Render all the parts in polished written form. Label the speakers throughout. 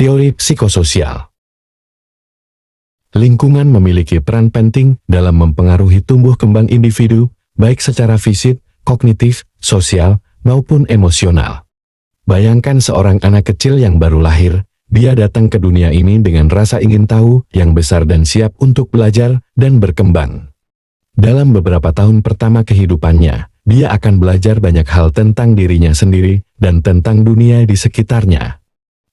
Speaker 1: Teori psikososial. Lingkungan memiliki peran penting dalam mempengaruhi tumbuh kembang individu, baik secara fisik, kognitif, sosial, maupun emosional. Bayangkan seorang anak kecil yang baru lahir, dia datang ke dunia ini dengan rasa ingin tahu yang besar dan siap untuk belajar dan berkembang. Dalam beberapa tahun pertama kehidupannya, dia akan belajar banyak hal tentang dirinya sendiri dan tentang dunia di sekitarnya.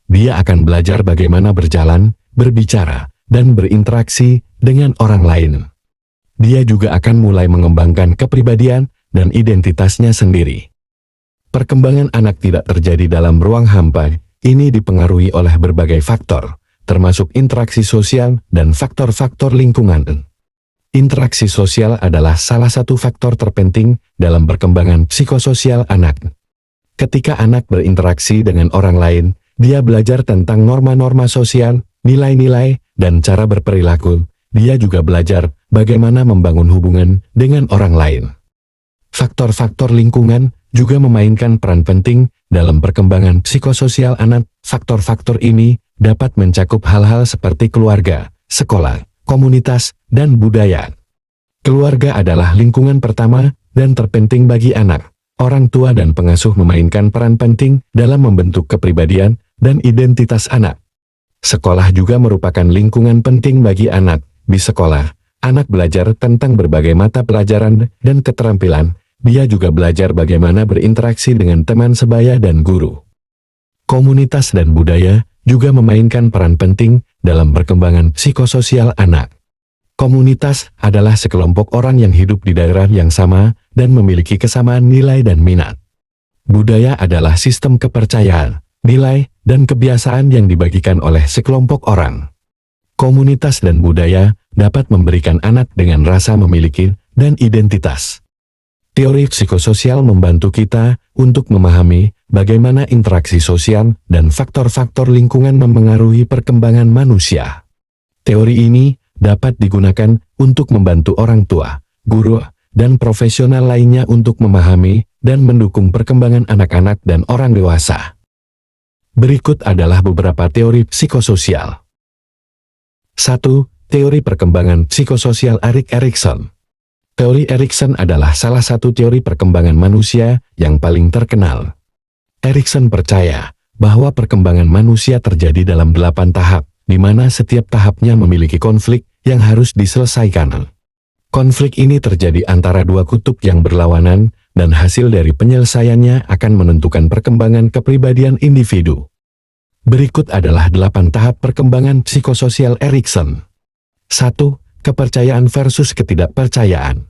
Speaker 1: Dia akan belajar bagaimana berjalan, berbicara, dan berinteraksi dengan orang lain. Dia juga akan mulai mengembangkan kepribadian dan identitasnya sendiri. Perkembangan anak tidak terjadi dalam ruang hampa, ini dipengaruhi oleh berbagai faktor, termasuk interaksi sosial dan faktor-faktor lingkungan. Interaksi sosial adalah salah satu faktor terpenting dalam perkembangan psikososial anak. Ketika anak berinteraksi dengan orang lain, dia belajar tentang norma-norma sosial, nilai-nilai, dan cara berperilaku. Dia juga belajar bagaimana membangun hubungan dengan orang lain. Faktor-faktor lingkungan juga memainkan peran penting dalam perkembangan psikososial anak. Faktor-faktor ini dapat mencakup hal-hal seperti keluarga, sekolah, komunitas, dan budaya. Keluarga adalah lingkungan pertama dan terpenting bagi anak. Orang tua dan pengasuh memainkan peran penting dalam membentuk kepribadian dan identitas anak. Sekolah juga merupakan lingkungan penting bagi anak. Di sekolah, anak belajar tentang berbagai mata pelajaran dan keterampilan. Dia juga belajar bagaimana berinteraksi dengan teman sebaya dan guru. Komunitas dan budaya juga memainkan peran penting dalam perkembangan psikososial anak. Komunitas adalah sekelompok orang yang hidup di daerah yang sama dan memiliki kesamaan nilai dan minat. Budaya adalah sistem kepercayaan, nilai, dan kebiasaan yang dibagikan oleh sekelompok orang. Komunitas dan budaya dapat memberikan anak dengan rasa memiliki dan identitas. Teori psikososial membantu kita untuk memahami bagaimana interaksi sosial dan faktor-faktor lingkungan mempengaruhi perkembangan manusia. Teori ini dapat digunakan untuk membantu orang tua, guru, dan profesional lainnya untuk memahami dan mendukung perkembangan anak-anak dan orang dewasa. Berikut adalah beberapa teori psikososial. 1. Teori perkembangan psikososial Erik Erikson. Teori Erikson adalah salah satu teori perkembangan manusia yang paling terkenal. Erikson percaya bahwa perkembangan manusia terjadi dalam 8 tahap, di mana setiap tahapnya memiliki konflik yang harus diselesaikan. Konflik ini terjadi antara dua kutub yang berlawanan, dan hasil dari penyelesaiannya akan menentukan perkembangan kepribadian individu. Berikut adalah 8 tahap perkembangan psikososial Erikson. 1. Kepercayaan versus ketidakpercayaan.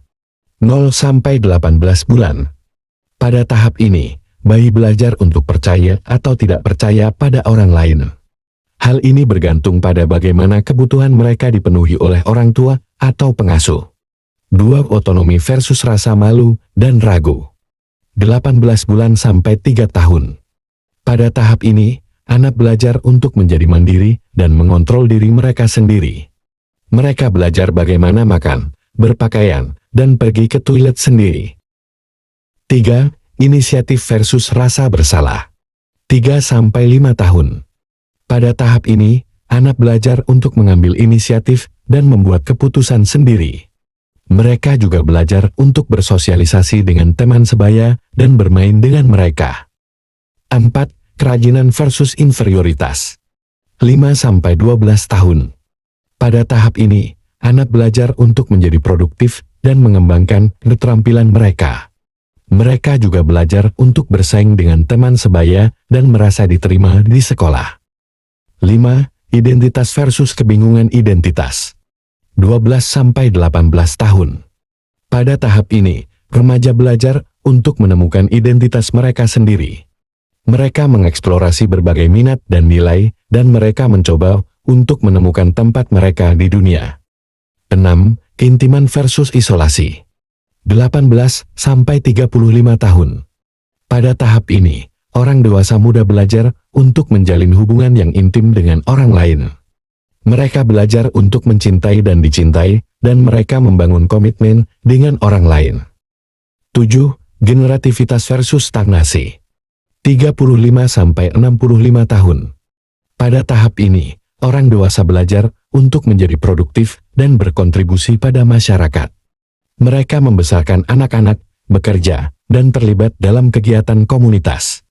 Speaker 1: 0-18 bulan. Pada tahap ini, bayi belajar untuk percaya atau tidak percaya pada orang lain. Hal ini bergantung pada bagaimana kebutuhan mereka dipenuhi oleh orang tua atau pengasuh. 2. Otonomi versus rasa malu dan ragu. 18 bulan sampai 3 tahun. Pada tahap ini, anak belajar untuk menjadi mandiri dan mengontrol diri mereka sendiri. Mereka belajar bagaimana makan, berpakaian, dan pergi ke toilet sendiri. 3. Inisiatif versus rasa bersalah. 3-5 tahun. Pada tahap ini, anak belajar untuk mengambil inisiatif dan membuat keputusan sendiri. Mereka juga belajar untuk bersosialisasi dengan teman sebaya dan bermain dengan mereka. 4. Kerajinan versus inferioritas. 5-12 tahun. Pada tahap ini, anak belajar untuk menjadi produktif dan mengembangkan keterampilan mereka. Mereka juga belajar untuk bersaing dengan teman sebaya dan merasa diterima di sekolah. 5. Identitas versus kebingungan identitas. 12-18 tahun. Pada tahap ini, remaja belajar untuk menemukan identitas mereka sendiri. Mereka mengeksplorasi berbagai minat dan nilai, dan mereka mencoba untuk menemukan tempat mereka di dunia. 6. Keintiman versus isolasi. 18-35 tahun. Pada tahap ini, orang dewasa muda belajar untuk menjalin hubungan yang intim dengan orang lain. Mereka belajar untuk mencintai dan dicintai, dan mereka membangun komitmen dengan orang lain. 7. Generativitas versus stagnasi. 35-65 tahun. Pada tahap ini, orang dewasa belajar untuk menjadi produktif dan berkontribusi pada masyarakat. Mereka membesarkan anak-anak, bekerja, dan terlibat dalam kegiatan komunitas.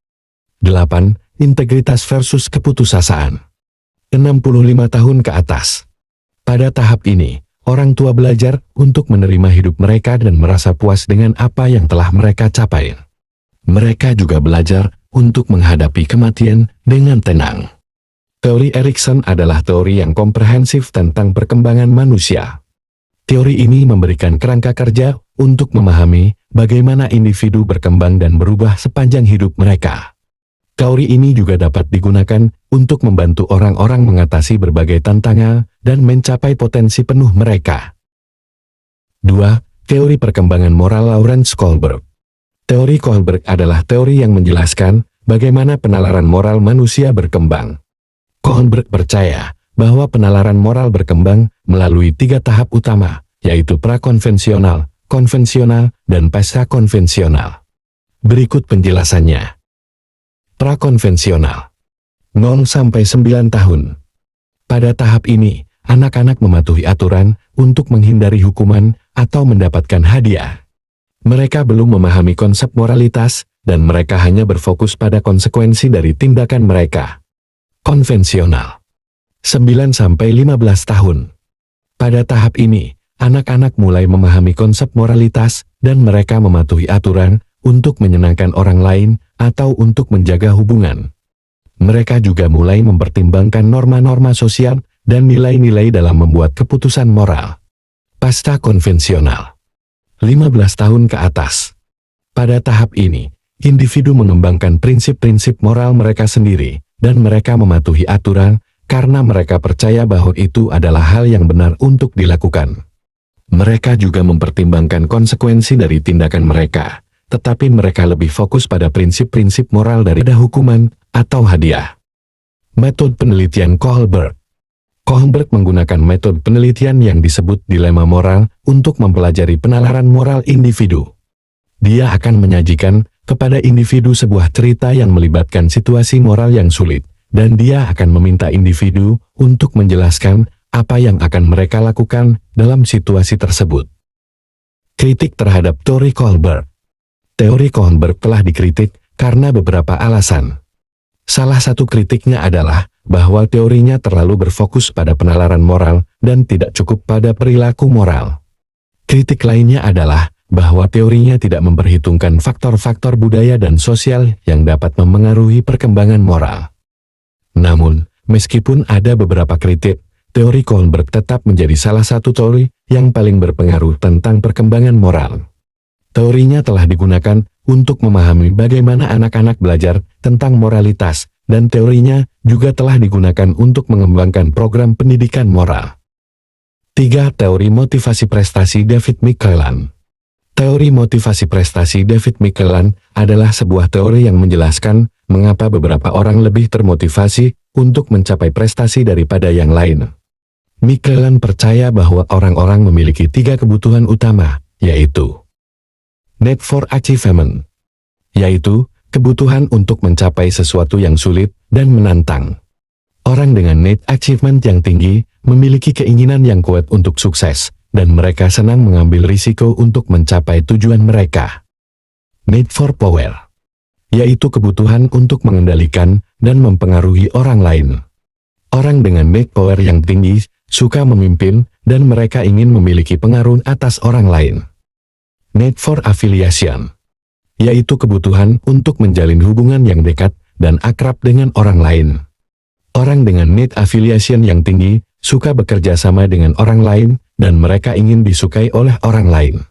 Speaker 1: 8. Integritas versus keputusasaan. 65 tahun ke atas. Pada tahap ini, orang tua belajar untuk menerima hidup mereka dan merasa puas dengan apa yang telah mereka capai. Mereka juga belajar untuk menghadapi kematian dengan tenang. Teori Erikson adalah teori yang komprehensif tentang perkembangan manusia. Teori ini memberikan kerangka kerja untuk memahami bagaimana individu berkembang dan berubah sepanjang hidup mereka. Teori ini juga dapat digunakan untuk membantu orang-orang mengatasi berbagai tantangan dan mencapai potensi penuh mereka. 2. Teori perkembangan moral Lawrence Kohlberg. Teori Kohlberg adalah teori yang menjelaskan bagaimana penalaran moral manusia berkembang. Kohlberg percaya bahwa penalaran moral berkembang melalui 3 tahap utama, yaitu prakonvensional, konvensional, dan pasca-konvensional. Berikut penjelasannya. Prakonvensional. 0-9 tahun. Pada tahap ini, anak-anak mematuhi aturan untuk menghindari hukuman atau mendapatkan hadiah. Mereka belum memahami konsep moralitas, dan mereka hanya berfokus pada konsekuensi dari tindakan mereka. Konvensional. 9-15 tahun. Pada tahap ini, anak-anak mulai memahami konsep moralitas dan mereka mematuhi aturan untuk menyenangkan orang lain atau untuk menjaga hubungan. Mereka juga mulai mempertimbangkan norma-norma sosial dan nilai-nilai dalam membuat keputusan moral. Pasca konvensional. 15 tahun ke atas. Pada tahap ini, individu mengembangkan prinsip-prinsip moral mereka sendiri, dan mereka mematuhi aturan karena mereka percaya bahwa itu adalah hal yang benar untuk dilakukan. Mereka juga mempertimbangkan konsekuensi dari tindakan mereka, tetapi mereka lebih fokus pada prinsip-prinsip moral daripada hukuman atau hadiah. Metode penelitian Kohlberg. Kohlberg menggunakan metode penelitian yang disebut dilema moral untuk mempelajari penalaran moral individu. Dia akan menyajikan kepada individu sebuah cerita yang melibatkan situasi moral yang sulit, dan dia akan meminta individu untuk menjelaskan apa yang akan mereka lakukan dalam situasi tersebut. Kritik terhadap teori Kohlberg. Teori Kohlberg telah dikritik karena beberapa alasan. Salah satu kritiknya adalah bahwa teorinya terlalu berfokus pada penalaran moral dan tidak cukup pada perilaku moral. Kritik lainnya adalah bahwa teorinya tidak memperhitungkan faktor-faktor budaya dan sosial yang dapat memengaruhi perkembangan moral. Namun, meskipun ada beberapa kritik, teori Kohlberg tetap menjadi salah satu teori yang paling berpengaruh tentang perkembangan moral. Teorinya telah digunakan untuk memahami bagaimana anak-anak belajar tentang moralitas, dan teorinya juga telah digunakan untuk mengembangkan program pendidikan moral. 3. Teori motivasi prestasi David McClelland. Teori motivasi prestasi David McClelland adalah sebuah teori yang menjelaskan mengapa beberapa orang lebih termotivasi untuk mencapai prestasi daripada yang lain. McClelland percaya bahwa orang-orang memiliki 3 kebutuhan utama, yaitu need for achievement, yaitu kebutuhan untuk mencapai sesuatu yang sulit dan menantang. Orang dengan need achievement yang tinggi memiliki keinginan yang kuat untuk sukses, dan mereka senang mengambil risiko untuk mencapai tujuan mereka. Need for power, yaitu kebutuhan untuk mengendalikan dan mempengaruhi orang lain. Orang dengan need power yang tinggi suka memimpin dan mereka ingin memiliki pengaruh atas orang lain. Need for affiliation, yaitu kebutuhan untuk menjalin hubungan yang dekat dan akrab dengan orang lain. Orang dengan need affiliation yang tinggi suka bekerja sama dengan orang lain dan mereka ingin disukai oleh orang lain.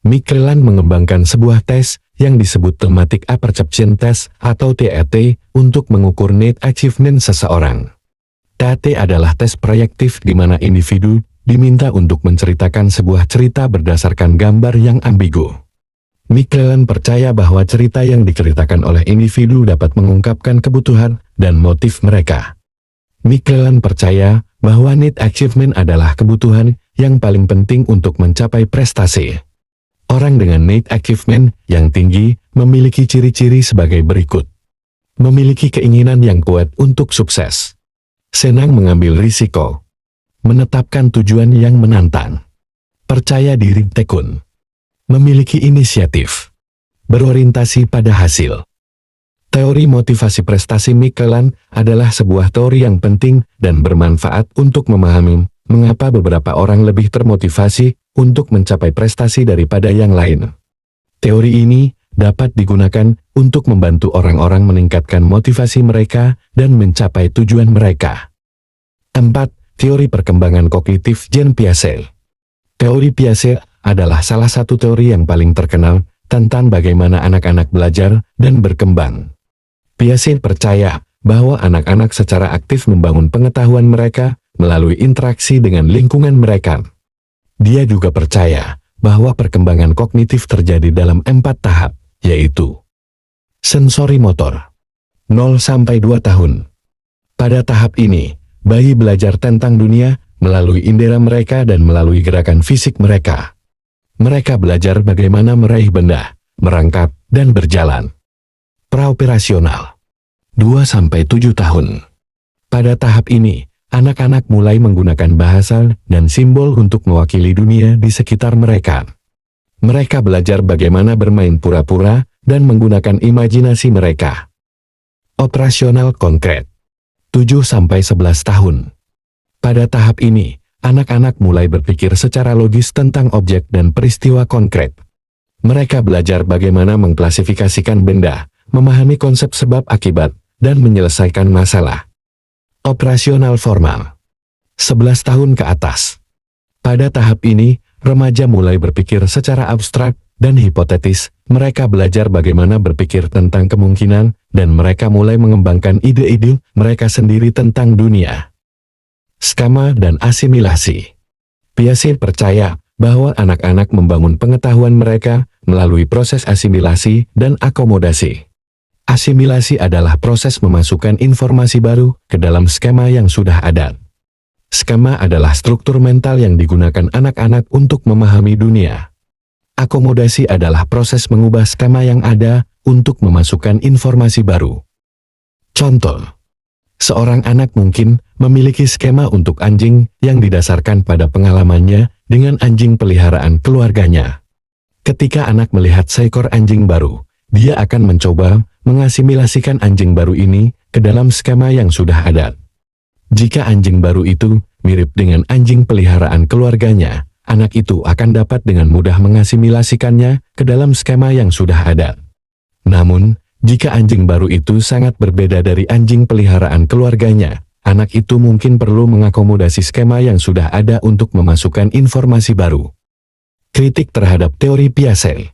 Speaker 1: McClelland mengembangkan sebuah tes yang disebut Thematic Apperception Test atau TAT untuk mengukur need achievement seseorang. TAT adalah tes proyektif di mana individu diminta untuk menceritakan sebuah cerita berdasarkan gambar yang ambigu. McClelland percaya bahwa cerita yang diceritakan oleh individu dapat mengungkapkan kebutuhan dan motif mereka. McClelland percaya bahwa need achievement adalah kebutuhan yang paling penting untuk mencapai prestasi. Orang dengan need achievement yang tinggi memiliki ciri-ciri sebagai berikut. Memiliki keinginan yang kuat untuk sukses. Senang mengambil risiko. Menetapkan tujuan yang menantang. Percaya diri tekun. Memiliki inisiatif. Berorientasi pada hasil. Teori motivasi prestasi Mikeland adalah sebuah teori yang penting dan bermanfaat untuk memahami mengapa beberapa orang lebih termotivasi untuk mencapai prestasi daripada yang lain. Teori ini dapat digunakan untuk membantu orang-orang meningkatkan motivasi mereka dan mencapai tujuan mereka. 4. Teori perkembangan kognitif Jean Piaget. Teori Piaget adalah salah satu teori yang paling terkenal tentang bagaimana anak-anak belajar dan berkembang. Piaget percaya bahwa anak-anak secara aktif membangun pengetahuan mereka melalui interaksi dengan lingkungan mereka. Dia juga percaya bahwa perkembangan kognitif terjadi dalam 4 tahap, yaitu sensori motor, 0-2 tahun. Pada tahap ini, bayi belajar tentang dunia melalui indera mereka dan melalui gerakan fisik mereka. Mereka belajar bagaimana meraih benda, merangkap, dan berjalan. Praoperasional, 2-7 tahun. Pada tahap ini, anak-anak mulai menggunakan bahasa dan simbol untuk mewakili dunia di sekitar mereka. Mereka belajar bagaimana bermain pura-pura dan menggunakan imajinasi mereka. Operasional konkret, 7-11 tahun. Pada tahap ini, anak-anak mulai berpikir secara logis tentang objek dan peristiwa konkret. Mereka belajar bagaimana mengklasifikasikan benda, memahami konsep sebab akibat, dan menyelesaikan masalah. Operasional formal, 11 tahun ke atas. Pada tahap ini, remaja mulai berpikir secara abstrak dan hipotetis. Mereka belajar bagaimana berpikir tentang kemungkinan, dan mereka mulai mengembangkan ide-ide mereka sendiri tentang dunia. Skema dan asimilasi. Piaget percaya bahwa anak-anak membangun pengetahuan mereka melalui proses asimilasi dan akomodasi. Asimilasi adalah proses memasukkan informasi baru ke dalam skema yang sudah ada. Skema adalah struktur mental yang digunakan anak-anak untuk memahami dunia. Akomodasi adalah proses mengubah skema yang ada untuk memasukkan informasi baru. Contoh, seorang anak mungkin memiliki skema untuk anjing yang didasarkan pada pengalamannya dengan anjing peliharaan keluarganya. Ketika anak melihat seekor anjing baru, dia akan mencoba mengasimilasikan anjing baru ini ke dalam skema yang sudah ada. Jika anjing baru itu mirip dengan anjing peliharaan keluarganya, anak itu akan dapat dengan mudah mengasimilasikannya ke dalam skema yang sudah ada. Namun, jika anjing baru itu sangat berbeda dari anjing peliharaan keluarganya, anak itu mungkin perlu mengakomodasi skema yang sudah ada untuk memasukkan informasi baru. Kritik terhadap teori Piaget.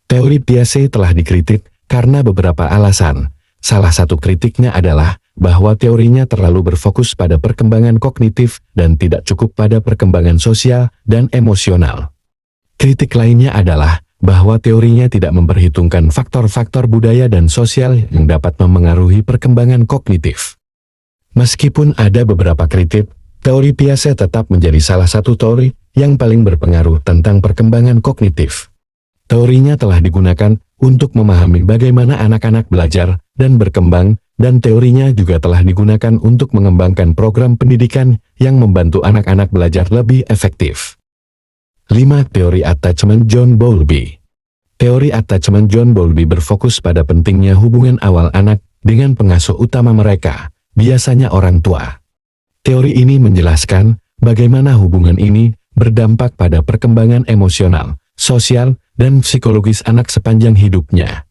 Speaker 1: Teori Piaget telah dikritik karena beberapa alasan. Salah satu kritiknya adalah bahwa teorinya terlalu berfokus pada perkembangan kognitif dan tidak cukup pada perkembangan sosial dan emosional. Kritik lainnya adalah bahwa teorinya tidak memperhitungkan faktor-faktor budaya dan sosial yang dapat memengaruhi perkembangan kognitif. Meskipun ada beberapa kritik, teori Piaget tetap menjadi salah satu teori yang paling berpengaruh tentang perkembangan kognitif. Teorinya telah digunakan untuk memahami bagaimana anak-anak belajar dan berkembang, dan teorinya juga telah digunakan untuk mengembangkan program pendidikan yang membantu anak-anak belajar lebih efektif. 5. Teori attachment John Bowlby. Teori attachment John Bowlby berfokus pada pentingnya hubungan awal anak dengan pengasuh utama mereka, biasanya orang tua. Teori ini menjelaskan bagaimana hubungan ini berdampak pada perkembangan emosional, sosial, dan psikologis anak sepanjang hidupnya.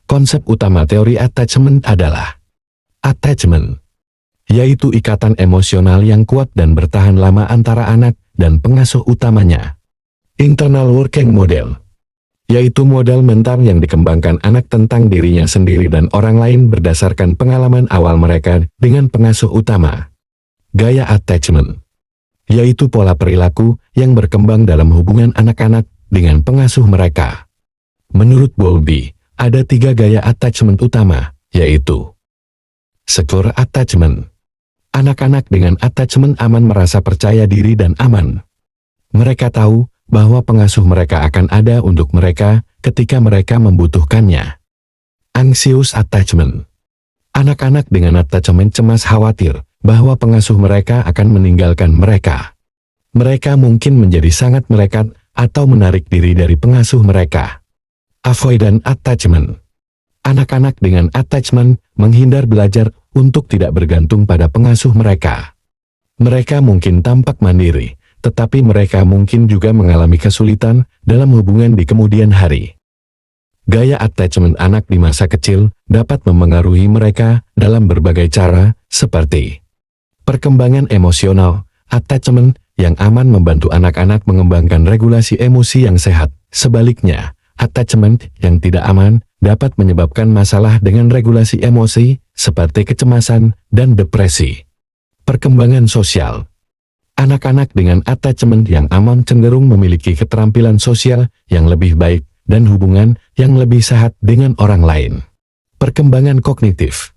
Speaker 1: Konsep utama teori attachment adalah attachment, yaitu ikatan emosional yang kuat dan bertahan lama antara anak dan pengasuh utamanya. Internal working model, yaitu model mental yang dikembangkan anak tentang dirinya sendiri dan orang lain berdasarkan pengalaman awal mereka dengan pengasuh utama. Gaya attachment, yaitu pola perilaku yang berkembang dalam hubungan anak-anak dengan pengasuh mereka. Menurut Bowlby, ada 3 gaya attachment utama, yaitu secure attachment. Anak-anak dengan attachment aman merasa percaya diri dan aman. Mereka tahu bahwa pengasuh mereka akan ada untuk mereka ketika mereka membutuhkannya. Anxious attachment. Anak-anak dengan atacemen cemas khawatir bahwa pengasuh mereka akan meninggalkan mereka. Mereka mungkin menjadi sangat melekat atau menarik diri dari pengasuh mereka. Avoidant attachment. Anak-anak dengan attachment menghindar belajar untuk tidak bergantung pada pengasuh mereka. Mereka mungkin tampak mandiri, tetapi mereka mungkin juga mengalami kesulitan dalam hubungan di kemudian hari. Gaya attachment anak di masa kecil dapat memengaruhi mereka dalam berbagai cara, seperti perkembangan emosional. Attachment yang aman membantu anak-anak mengembangkan regulasi emosi yang sehat. Sebaliknya, attachment yang tidak aman dapat menyebabkan masalah dengan regulasi emosi, seperti kecemasan dan depresi. Perkembangan sosial. Anak-anak dengan attachment yang aman cenderung memiliki keterampilan sosial yang lebih baik dan hubungan yang lebih sehat dengan orang lain. Perkembangan kognitif.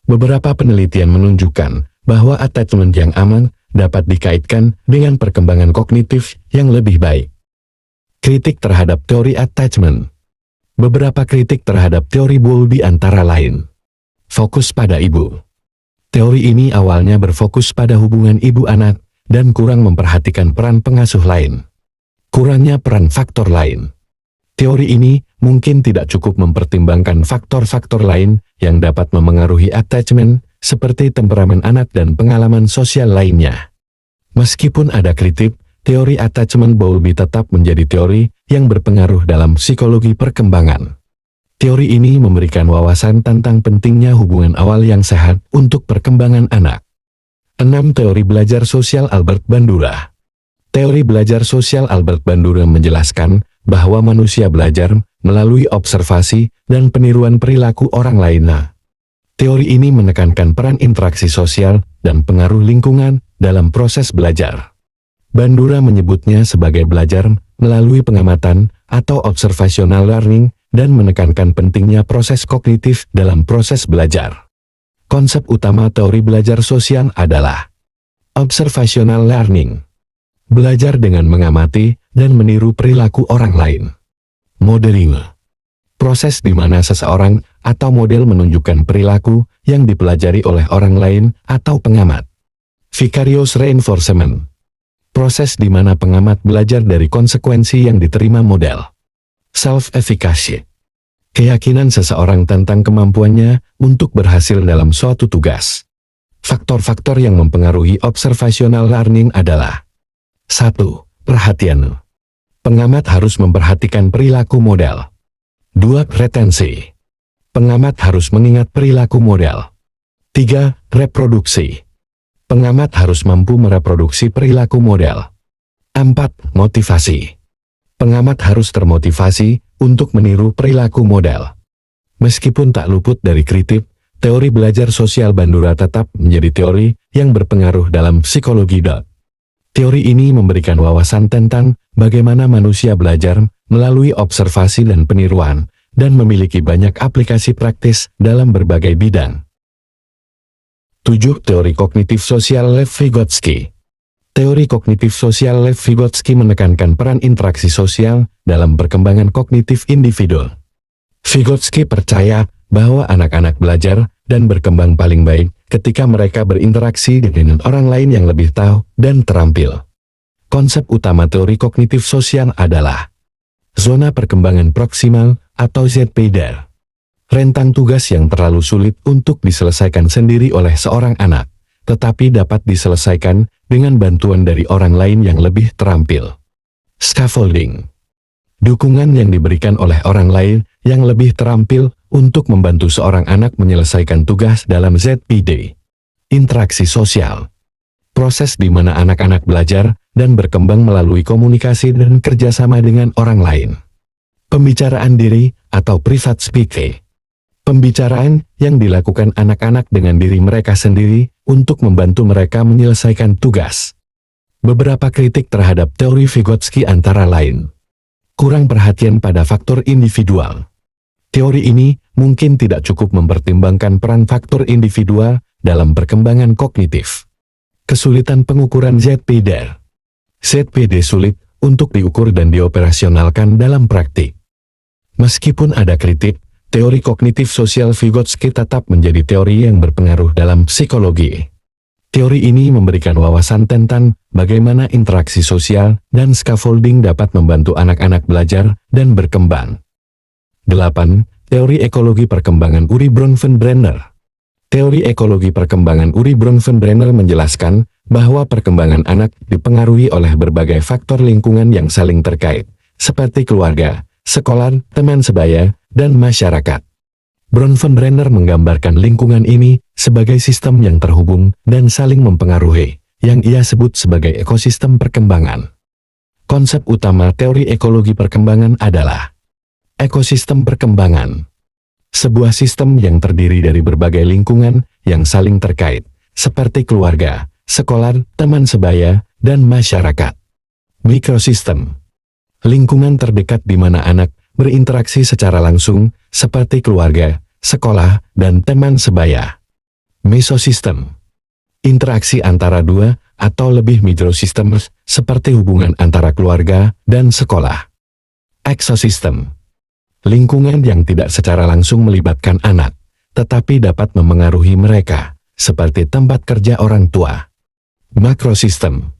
Speaker 1: Beberapa penelitian menunjukkan bahwa attachment yang aman dapat dikaitkan dengan perkembangan kognitif yang lebih baik. Kritik terhadap teori attachment. Beberapa kritik terhadap teori Bowlby antara lain. Fokus pada ibu. Teori ini awalnya berfokus pada hubungan ibu-anak dan kurang memperhatikan peran pengasuh lain. Kurangnya peran faktor lain. Teori ini mungkin tidak cukup mempertimbangkan faktor-faktor lain yang dapat memengaruhi attachment, seperti temperamen anak dan pengalaman sosial lainnya. Meskipun ada kritik, teori attachment Bowlby tetap menjadi teori yang berpengaruh dalam psikologi perkembangan. Teori ini memberikan wawasan tentang pentingnya hubungan awal yang sehat untuk perkembangan anak. 6. Teori belajar sosial Albert Bandura. Teori belajar sosial Albert Bandura menjelaskan bahwa manusia belajar melalui observasi dan peniruan perilaku orang lainnya. Teori ini menekankan peran interaksi sosial dan pengaruh lingkungan dalam proses belajar. Bandura menyebutnya sebagai belajar melalui pengamatan atau observational learning dan menekankan pentingnya proses kognitif dalam proses belajar. Konsep utama teori belajar sosial adalah observational learning. Belajar dengan mengamati dan meniru perilaku orang lain. Modeling. Proses di mana seseorang atau model menunjukkan perilaku yang dipelajari oleh orang lain atau pengamat. Vicarious reinforcement. Proses di mana pengamat belajar dari konsekuensi yang diterima model. Self-efficacy. Keyakinan seseorang tentang kemampuannya untuk berhasil dalam suatu tugas. Faktor-faktor yang mempengaruhi observational learning adalah 1. Perhatian. Pengamat harus memperhatikan perilaku model. 2. Retensi. Pengamat harus mengingat perilaku model. 3. Reproduksi. Pengamat harus mampu mereproduksi perilaku model. 4. Motivasi. Pengamat harus termotivasi untuk meniru perilaku model. Meskipun tak luput dari kritik, teori belajar sosial Bandura tetap menjadi teori yang berpengaruh dalam psikologi. Teori ini memberikan wawasan tentang bagaimana manusia belajar melalui observasi dan peniruan, dan memiliki banyak aplikasi praktis dalam berbagai bidang. 7. Teori kognitif sosial Lev Vygotsky. Teori kognitif sosial Lev Vygotsky menekankan peran interaksi sosial dalam perkembangan kognitif individu. Vygotsky percaya bahwa anak-anak belajar dan berkembang paling baik ketika mereka berinteraksi dengan orang lain yang lebih tahu dan terampil. Konsep utama teori kognitif sosial adalah zona perkembangan proksimal atau ZPD. Rentang tugas yang terlalu sulit untuk diselesaikan sendiri oleh seorang anak, tetapi dapat diselesaikan dengan bantuan dari orang lain yang lebih terampil. Scaffolding. Dukungan yang diberikan oleh orang lain yang lebih terampil untuk membantu seorang anak menyelesaikan tugas dalam ZPD. Interaksi sosial. Proses di mana anak-anak belajar dan berkembang melalui komunikasi dan kerjasama dengan orang lain. Pembicaraan diri atau private speaking. Pembicaraan yang dilakukan anak-anak dengan diri mereka sendiri untuk membantu mereka menyelesaikan tugas. Beberapa kritik terhadap teori Vygotsky antara lain. Kurang perhatian pada faktor individual. Teori ini mungkin tidak cukup mempertimbangkan peran faktor individual dalam perkembangan kognitif. Kesulitan pengukuran ZPD. ZPD sulit untuk diukur dan dioperasionalkan dalam praktik. Meskipun ada kritik, Teori kognitif sosial Vygotsky tetap menjadi teori yang berpengaruh dalam psikologi. Teori ini memberikan wawasan tentang bagaimana interaksi sosial dan scaffolding dapat membantu anak-anak belajar dan berkembang. 8. Teori ekologi perkembangan Uri Bronfenbrenner. Teori ekologi perkembangan Uri Bronfenbrenner menjelaskan bahwa perkembangan anak dipengaruhi oleh berbagai faktor lingkungan yang saling terkait, seperti keluarga, sekolah, teman sebaya, dan masyarakat. Bronfenbrenner menggambarkan lingkungan ini sebagai sistem yang terhubung dan saling mempengaruhi, yang ia sebut sebagai ekosistem perkembangan. Konsep utama teori ekologi perkembangan adalah ekosistem perkembangan. Sebuah sistem yang terdiri dari berbagai lingkungan yang saling terkait, seperti keluarga, sekolah, teman sebaya, dan masyarakat. Mikrosistem. Lingkungan terdekat di mana anak berinteraksi secara langsung, seperti keluarga, sekolah, dan teman sebaya. Mesosistem. Interaksi antara dua atau lebih mikrosistem, seperti hubungan antara keluarga dan sekolah. Eksosistem. Lingkungan yang tidak secara langsung melibatkan anak, tetapi dapat memengaruhi mereka, seperti tempat kerja orang tua. Makrosistem.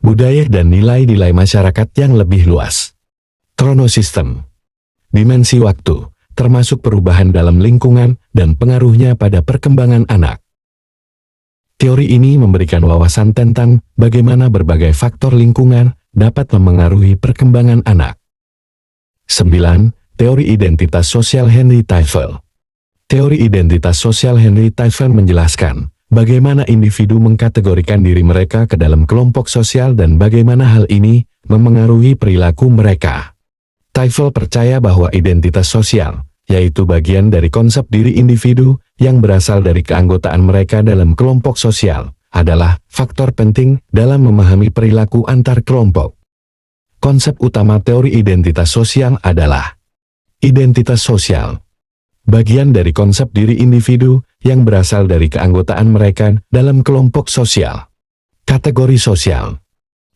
Speaker 1: Budaya dan nilai-nilai masyarakat yang lebih luas. Kronosistem. Dimensi waktu, termasuk perubahan dalam lingkungan dan pengaruhnya pada perkembangan anak. Teori ini memberikan wawasan tentang bagaimana berbagai faktor lingkungan dapat memengaruhi perkembangan anak. 9. Teori identitas sosial Henry Teufel. Teori identitas sosial Henry Teufel menjelaskan bagaimana individu mengkategorikan diri mereka ke dalam kelompok sosial dan bagaimana hal ini memengaruhi perilaku mereka. Teufel percaya bahwa identitas sosial, yaitu bagian dari konsep diri individu yang berasal dari keanggotaan mereka dalam kelompok sosial, adalah faktor penting dalam memahami perilaku antar kelompok. Konsep utama teori identitas sosial adalah identitas sosial. Bagian dari konsep diri individu yang berasal dari keanggotaan mereka dalam kelompok sosial. Kategori sosial.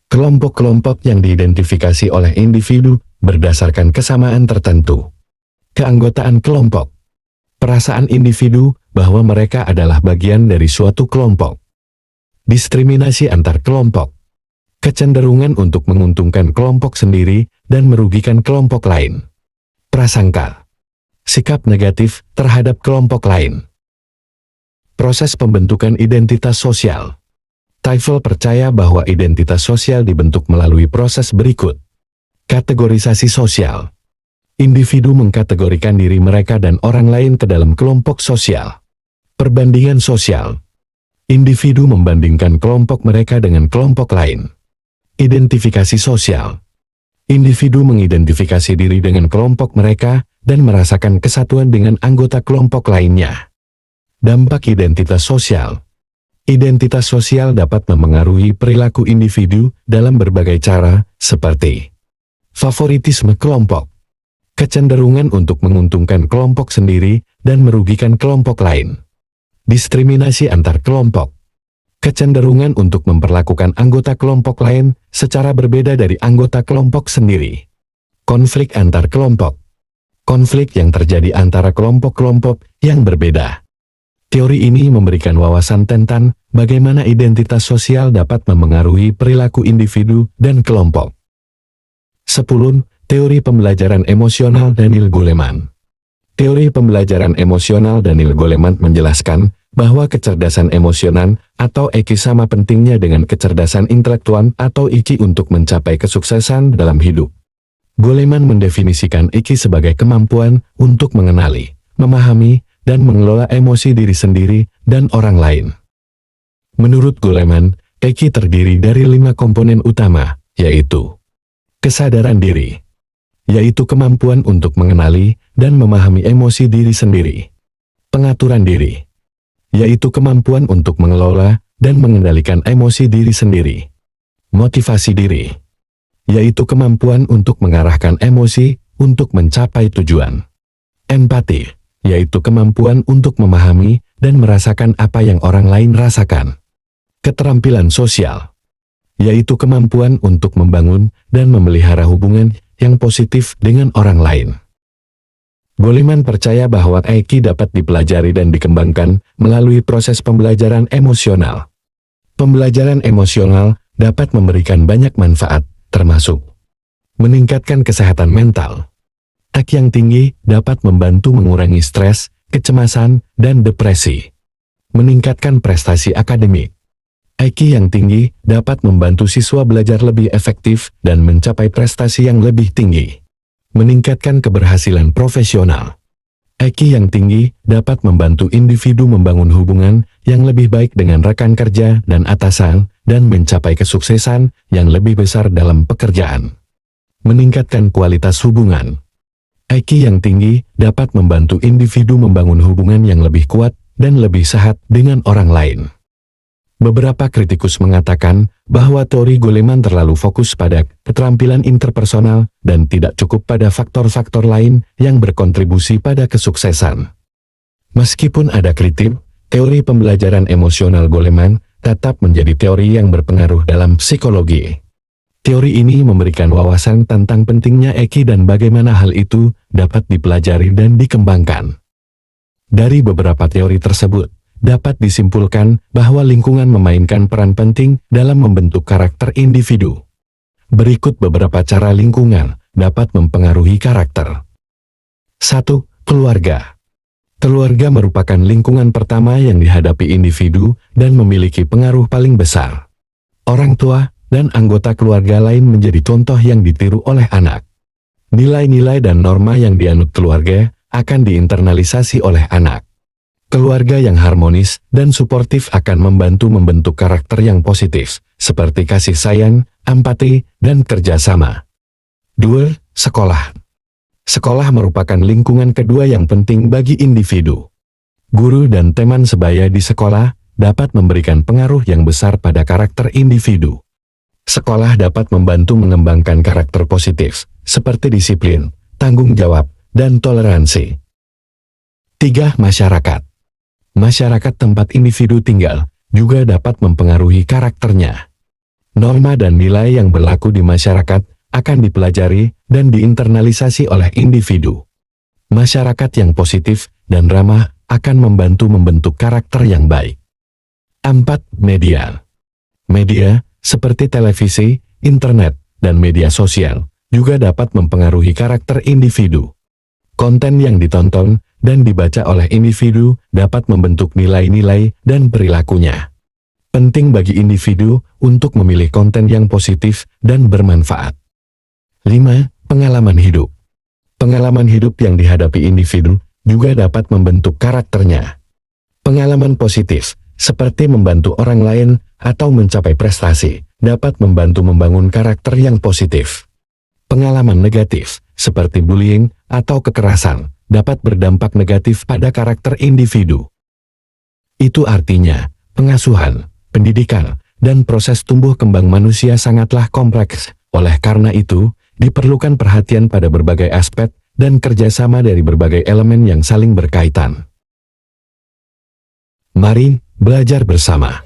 Speaker 1: Kelompok-kelompok yang diidentifikasi oleh individu berdasarkan kesamaan tertentu. Keanggotaan kelompok. Perasaan individu bahwa mereka adalah bagian dari suatu kelompok. Diskriminasi antar kelompok. Kecenderungan untuk menguntungkan kelompok sendiri dan merugikan kelompok lain. Prasangka. Sikap negatif terhadap kelompok lain. Proses pembentukan identitas sosial. Teufel percaya bahwa identitas sosial dibentuk melalui proses berikut. Kategorisasi sosial. Individu mengkategorikan diri mereka dan orang lain ke dalam kelompok sosial. Perbandingan sosial. Individu membandingkan kelompok mereka dengan kelompok lain. Identifikasi sosial. Individu mengidentifikasi diri dengan kelompok mereka dan merasakan kesatuan dengan anggota kelompok lainnya. Dampak identitas sosial. Identitas sosial dapat memengaruhi perilaku individu dalam berbagai cara, seperti favoritisme kelompok, kecenderungan untuk menguntungkan kelompok sendiri dan merugikan kelompok lain, diskriminasi antar kelompok, kecenderungan untuk memperlakukan anggota kelompok lain secara berbeda dari anggota kelompok sendiri, konflik antar kelompok, konflik yang terjadi antara kelompok-kelompok yang berbeda. Teori ini memberikan wawasan tentang bagaimana identitas sosial dapat memengaruhi perilaku individu dan kelompok. 10. Teori pembelajaran emosional Daniel Goleman. Teori pembelajaran emosional Daniel Goleman menjelaskan bahwa kecerdasan emosional atau EQ sama pentingnya dengan kecerdasan intelektual atau IQ untuk mencapai kesuksesan dalam hidup. Goleman mendefinisikan IQ sebagai kemampuan untuk mengenali, memahami, dan mengelola emosi diri sendiri dan orang lain. Menurut Goleman, EQ terdiri dari 5 komponen utama, yaitu kesadaran diri, yaitu kemampuan untuk mengenali dan memahami emosi diri sendiri. Pengaturan diri, yaitu kemampuan untuk mengelola dan mengendalikan emosi diri sendiri. Motivasi diri, yaitu kemampuan untuk mengarahkan emosi untuk mencapai tujuan. Empati, yaitu kemampuan untuk memahami dan merasakan apa yang orang lain rasakan. Keterampilan sosial, yaitu kemampuan untuk membangun dan memelihara hubungan yang positif dengan orang lain. Goleman percaya bahwa IQ dapat dipelajari dan dikembangkan melalui proses pembelajaran emosional. Pembelajaran emosional dapat memberikan banyak manfaat, termasuk meningkatkan kesehatan mental. IQ yang tinggi dapat membantu mengurangi stres, kecemasan, dan depresi. Meningkatkan prestasi akademik. IQ yang tinggi dapat membantu siswa belajar lebih efektif dan mencapai prestasi yang lebih tinggi. Meningkatkan keberhasilan profesional. IQ yang tinggi dapat membantu individu membangun hubungan yang lebih baik dengan rekan kerja dan atasan, dan mencapai kesuksesan yang lebih besar dalam pekerjaan. Meningkatkan kualitas hubungan. IQ yang tinggi dapat membantu individu membangun hubungan yang lebih kuat dan lebih sehat dengan orang lain. Beberapa kritikus mengatakan bahwa teori Goleman terlalu fokus pada keterampilan interpersonal dan tidak cukup pada faktor-faktor lain yang berkontribusi pada kesuksesan. Meskipun ada kritik, teori pembelajaran emosional Goleman tetap menjadi teori yang berpengaruh dalam psikologi. Teori ini memberikan wawasan tentang pentingnya IQ dan bagaimana hal itu dapat dipelajari dan dikembangkan. Dari beberapa teori tersebut, dapat disimpulkan bahwa lingkungan memainkan peran penting dalam membentuk karakter individu. Berikut beberapa cara lingkungan dapat mempengaruhi karakter. 1. Keluarga. Keluarga merupakan lingkungan pertama yang dihadapi individu dan memiliki pengaruh paling besar. Orang tua dan anggota keluarga lain menjadi contoh yang ditiru oleh anak. Nilai-nilai dan norma yang dianut keluarga akan diinternalisasi oleh anak. Keluarga yang harmonis dan suportif akan membantu membentuk karakter yang positif, seperti kasih sayang, empati, dan kerjasama. 2. Sekolah. Sekolah merupakan lingkungan kedua yang penting bagi individu. Guru dan teman sebaya di sekolah dapat memberikan pengaruh yang besar pada karakter individu. Sekolah dapat membantu mengembangkan karakter positif, seperti disiplin, tanggung jawab, dan toleransi. 3. Masyarakat. Masyarakat tempat individu tinggal juga dapat mempengaruhi karakternya. Norma dan nilai yang berlaku di masyarakat akan dipelajari dan diinternalisasi oleh individu. Masyarakat yang positif dan ramah akan membantu membentuk karakter yang baik. 4. Media. Media, seperti televisi, internet, dan media sosial, juga dapat mempengaruhi karakter individu. Konten yang ditonton dan dibaca oleh individu dapat membentuk nilai-nilai dan perilakunya. Penting bagi individu untuk memilih konten yang positif dan bermanfaat. 5. Pengalaman hidup. Pengalaman hidup yang dihadapi individu juga dapat membentuk karakternya. Pengalaman positif, seperti membantu orang lain atau mencapai prestasi, dapat membantu membangun karakter yang positif. Pengalaman negatif, seperti bullying atau kekerasan, dapat berdampak negatif pada karakter individu. Itu artinya, pengasuhan, pendidikan, dan proses tumbuh kembang manusia sangatlah kompleks. Oleh karena itu, diperlukan perhatian pada berbagai aspek dan kerjasama dari berbagai elemen yang saling berkaitan. Mari belajar bersama.